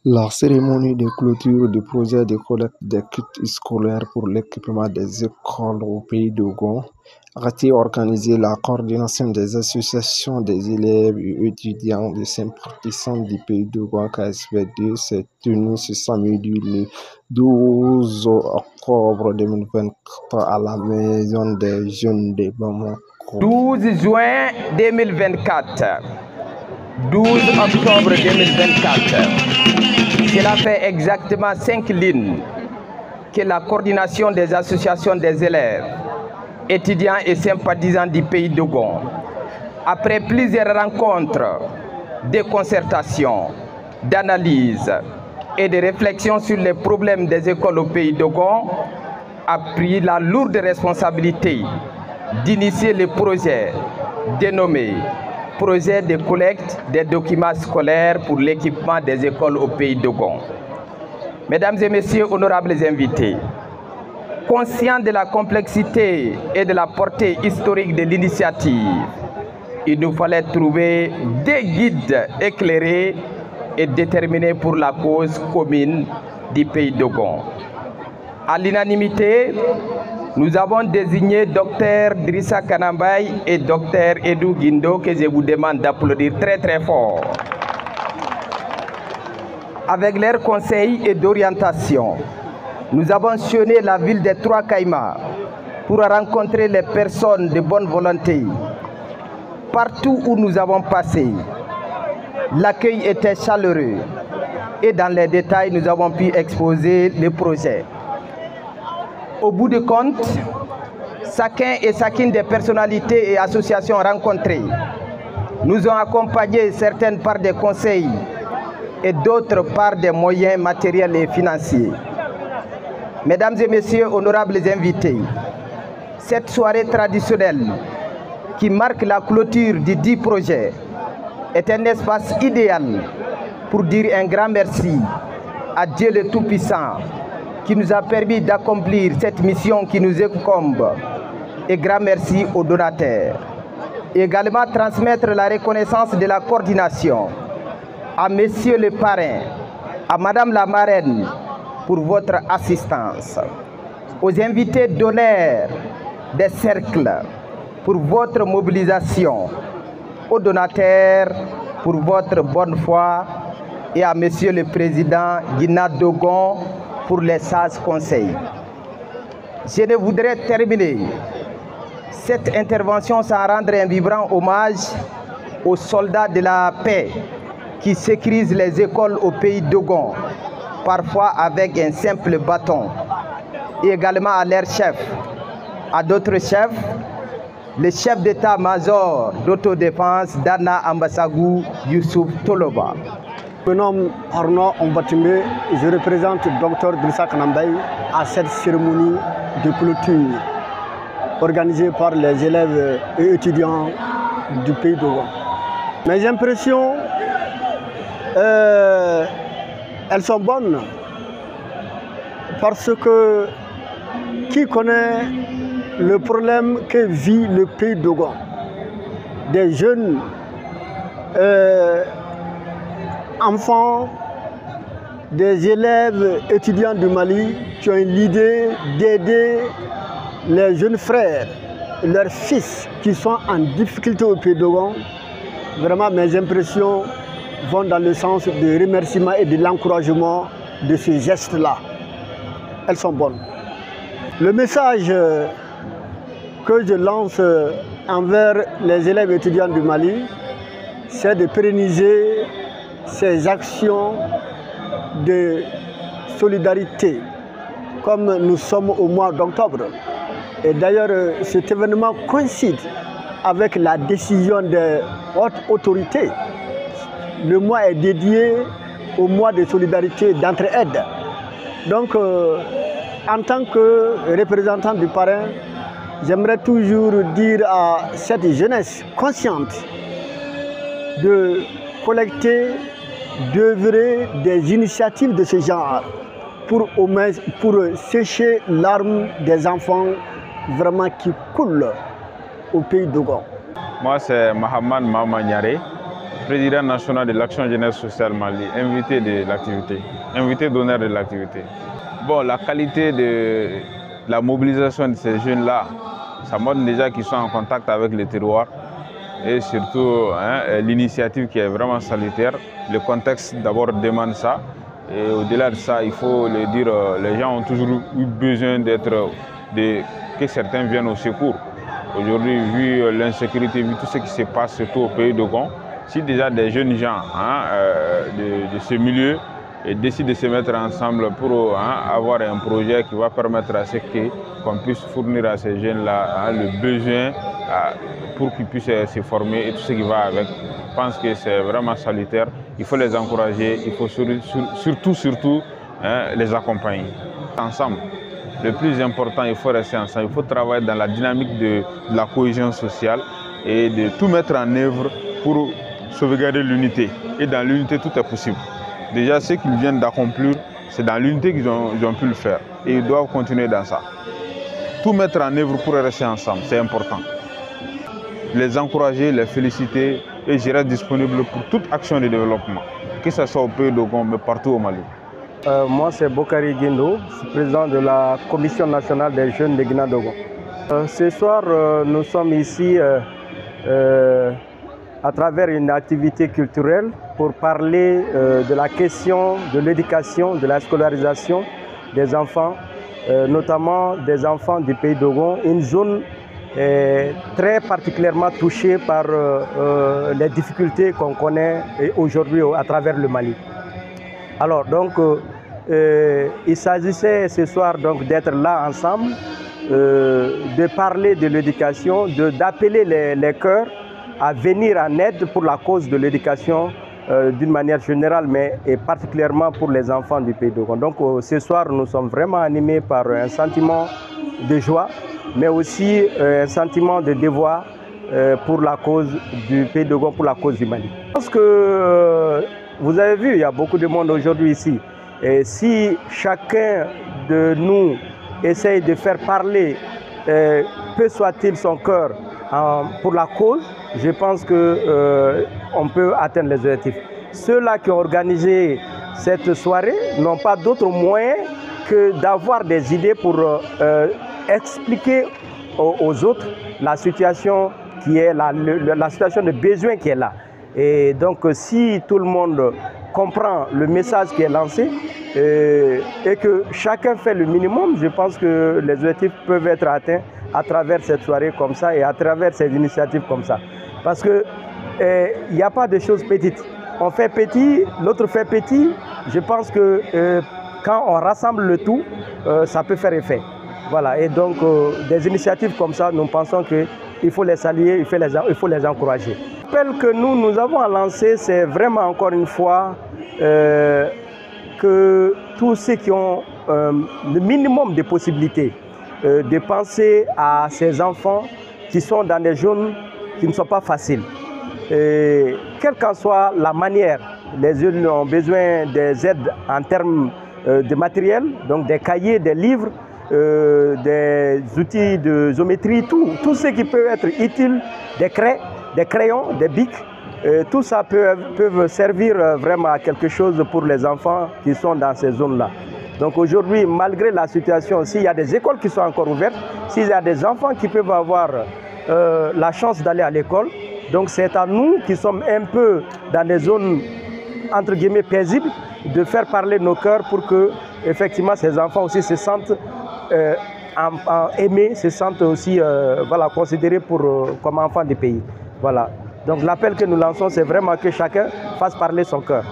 La cérémonie de clôture du projet de collecte des kits scolaires pour l'équipement des écoles au pays de Gond a été organisée. La coordination des associations des élèves et étudiants de sympathisants du pays de Gond KSP2 s'est tenue ce samedi le 12 octobre 2024 à la Maison des Jeunes de Bamako. 12 juin 2024, 12 octobre 2024. Cela fait exactement 5 lignes que la coordination des associations des élèves, étudiants et sympathisants du pays de Gond, après plusieurs rencontres, de concertation, d'analyse et de réflexion sur les problèmes des écoles au pays de Gond, a pris la lourde responsabilité d'initier le projet dénommé Projet de collecte des documents scolaires pour l'équipement des écoles au pays de Gond. Mesdames et messieurs, honorables invités, conscients de la complexité et de la portée historique de l'initiative, il nous fallait trouver des guides éclairés et déterminés pour la cause commune du pays de Gond. À l'unanimité, nous avons désigné Dr Drissa Kanambaye et Dr Edou Guindo, que je vous demande d'applaudir très très fort. Avec leurs conseils et d'orientation, nous avons sillonné la ville des Trois Caïmans pour rencontrer les personnes de bonne volonté. Partout où nous avons passé, l'accueil était chaleureux et dans les détails, nous avons pu exposer le projet. Au bout du compte, chacun et chacune des personnalités et associations rencontrées nous ont accompagnés, certaines par des conseils et d'autres par des moyens matériels et financiers. Mesdames et messieurs, honorables invités, cette soirée traditionnelle qui marque la clôture du dit projet est un espace idéal pour dire un grand merci à Dieu le Tout-Puissant qui nous a permis d'accomplir cette mission qui nous incombe, et grand merci aux donateurs. Et également transmettre la reconnaissance de la coordination à Monsieur le Parrain, à Madame la Marraine pour votre assistance, aux invités d'honneur des cercles pour votre mobilisation, aux donateurs pour votre bonne foi et à Monsieur le Président Guina Dogon pour les sages conseils. Je ne voudrais terminer cette intervention sans rendre un vibrant hommage aux soldats de la paix qui sécurisent les écoles au pays de Gond, parfois avec un simple bâton, et également à leurs chefs, à d'autres chefs, le chef d'état-major d'autodéfense Dana Ambasagou Youssouf Toloba. Je me nomme Arnaud Ombatimbe, je représente Dr Drissa Kanambaye à cette cérémonie de clôture organisée par les élèves et étudiants du pays de Gond. Mes impressions, elles sont bonnes parce que qui connaît le problème que vit le pays de Gond, des jeunes enfants, des élèves étudiants du Mali qui ont l'idée d'aider les jeunes frères, leurs fils qui sont en difficulté au pays de Gond. Vraiment, mes impressions vont dans le sens du remerciement et de l'encouragement de ces gestes-là. Elles sont bonnes. Le message que je lance envers les élèves étudiants du Mali, c'est de pérenniser ces actions de solidarité, comme nous sommes au mois d'octobre. Et d'ailleurs, cet événement coïncide avec la décision des hautes autorités. Le mois est dédié au mois de solidarité d'entraide. Donc, en tant que représentant du parrain, j'aimerais toujours dire à cette jeunesse consciente de collecter, d'œuvrer des initiatives de ce genre pour sécher l'arme des enfants vraiment qui coulent au pays de Gond. Moi, c'est Mohamed Mamanyare. président national de l'Action Jeunesse Sociale Mali, invité de l'activité, invité d'honneur de l'activité. Bon, la qualité de la mobilisation de ces jeunes-là, ça montre déjà qu'ils sont en contact avec le terroir et surtout l'initiative qui est vraiment salutaire. Le contexte d'abord demande ça et au-delà de ça, il faut le dire, les gens ont toujours eu besoin que certains viennent au secours. Aujourd'hui, vu l'insécurité, vu tout ce qui se passe surtout au pays de Gond, si déjà des jeunes gens de ce milieu décident de se mettre ensemble pour avoir un projet qui va permettre à ce qu'on puisse fournir à ces jeunes-là le besoin pour qu'ils puissent se former et tout ce qui va avec. Je pense que c'est vraiment salutaire. Il faut les encourager, il faut surtout les accompagner. Ensemble, le plus important, il faut rester ensemble. Il faut travailler dans la dynamique de la cohésion sociale et de tout mettre en œuvre pour sauvegarder l'unité. Et dans l'unité, tout est possible. Déjà, ce qu'ils viennent d'accomplir, c'est dans l'unité qu'ils ont pu le faire. Et ils doivent continuer dans ça. Tout mettre en œuvre pour rester ensemble, c'est important. Les encourager, les féliciter et je reste disponible pour toute action de développement, que ce soit au pays de Gond, mais partout au Mali. Moi, c'est Bokari Guindo, président de la Commission nationale des jeunes de Guinée-Dogon. Ce soir, nous sommes ici à travers une activité culturelle pour parler de la question de l'éducation, de la scolarisation des enfants, notamment des enfants du pays Dogon, une zone très particulièrement touchée par les difficultés qu'on connaît aujourd'hui à travers le Mali. Alors donc, il s'agissait ce soir d'être là ensemble, de parler de l'éducation, d'appeler les cœurs à venir en aide pour la cause de l'éducation d'une manière générale, mais et particulièrement pour les enfants du pays de Gond. Donc ce soir, nous sommes vraiment animés par un sentiment de joie, mais aussi un sentiment de devoir pour la cause du pays de Gond, pour la cause du Mali. Je pense que vous avez vu, il y a beaucoup de monde aujourd'hui ici. Et si chacun de nous essaye de faire parler, peu soit-il son cœur, pour la cause, je pense qu'on peut atteindre les objectifs. Ceux-là qui ont organisé cette soirée n'ont pas d'autre moyen que d'avoir des idées pour expliquer aux autres la situation qui est là, la situation de besoin qui est là. Et donc si tout le monde comprend le message qui est lancé et que chacun fait le minimum, je pense que les objectifs peuvent être atteints à travers cette soirée comme ça et à travers ces initiatives comme ça. Parce qu'il n'y a pas de choses petites. On fait petit, l'autre fait petit. Je pense que quand on rassemble le tout, ça peut faire effet. Voilà. Et donc, des initiatives comme ça, nous pensons qu'il faut les saluer, il faut les encourager. L'appel que nous avons à lancer, c'est vraiment encore une fois que tous ceux qui ont le minimum de possibilités de penser à ces enfants qui sont dans des zones qui ne sont pas faciles. Et quelle qu'en soit la manière, les jeunes ont besoin des aides en termes de matériel, donc des cahiers, des livres, des outils de géométrie, tout ce qui peut être utile, des crayons, des bics, tout ça peut servir vraiment à quelque chose pour les enfants qui sont dans ces zones-là. Donc aujourd'hui, malgré la situation, s'il y a des écoles qui sont encore ouvertes, s'il y a des enfants qui peuvent avoir la chance d'aller à l'école, donc c'est à nous qui sommes un peu dans des zones entre guillemets paisibles, de faire parler nos cœurs pour que effectivement ces enfants aussi se sentent aimés, se sentent aussi voilà, considérés comme enfants du pays. Voilà. Donc l'appel que nous lançons, c'est vraiment que chacun fasse parler son cœur.